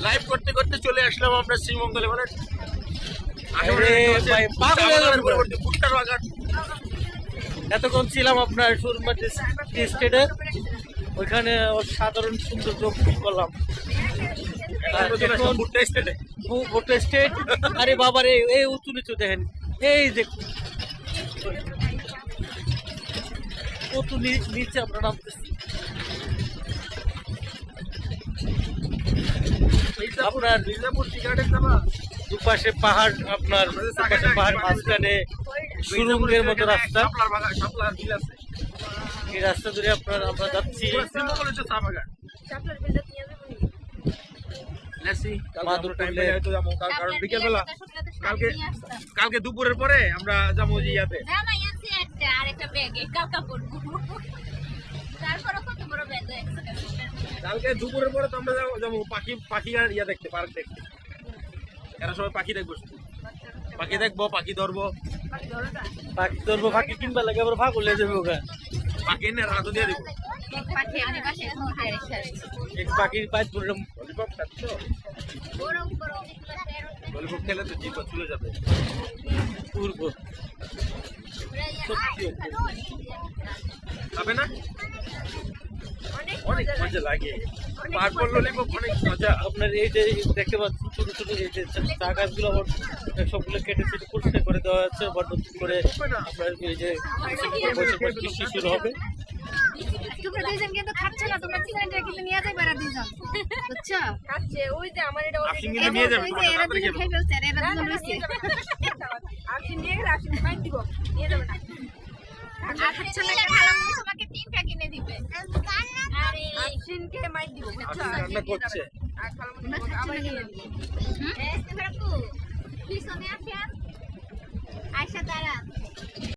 Live করতে করতে চলে আসলাম আমরা শ্রীমঙ্গলে, মানে ভুট্টার বাগান। এতক্ষণ ছিলাম আপনার সুরমা স্টেটে, ওইখানে সাধারণ সৌন্দর্য ফিল করলাম। ভুট্টা স্টেট, আরে বাবারে এই উঁচু নিচু দেখেন, এই দেখুন কত নিচে আমরা নামতেছি। আপনার দুপাশে পাহাড়, আপনার দুপাশে পাহাড়, মাঝখানে সুরঙ্গের মতো রাস্তা। এই রাস্তা ধরে আপনার আমরা যাচ্ছি কালকে দুপুরের পরে আমরা যাবো ইয়াতে। কালকে দুপুরের পরে তো আমরা যাবো পাখি আর ইয়া দেখতে, পার্ক দেখতে। এরা সবাই পাখি দেখবো, পাখি দেখবো, পাখি ধরবো, পাখি কিনবা লাগে আবার ভাগ উল্লে যাবে ওখানে। পাখি এনে রাত দিয়ে দিব। এক পাখির পাঁচ পুরো ললিপপ খাচ্ছ? ললিপপ খেলে তো জিভ চলে যাবে। পূর্ব খাবে না? অনেক মজা লাগে। পার্পল ললিপপ অনেক মজা। আপনার এই যে দেখতে পাচ্ছেন ছোট ছোট এই যে চা গাছগুলো সবগুলো কেটে সেটে পরিষ্কার করে দেওয়া হচ্ছে। আবার নতুন করে আপনার এই যে কৃষি শুরু হবে। তোমরা দুইজন কিন্তু খাচ্ছ না, তোমরা চিকেনটা কিন্তু নিয়ে যাবে এরা দুইজন, বুঝছো? খাচ্ছে ওই যে আমার এটা আপনি কিন্তু নিয়ে যাবেন, ওই যে এরা দুইজন খেয়ে ফেলছে, এরা দুইজন রয়েছে। আপনি নিয়ে গেলে আপনি মাইন দিব, নিয়ে যাবে না। আর খাচ্ছ না খালা তোমাকে তিনটা কিনে দিবে। আরে আফসিনকে মাইন দিব, বুঝছো? রান্না করছে। আর খালা আবার কিনে দিবে। এসে ফেরকু পিছনে আসে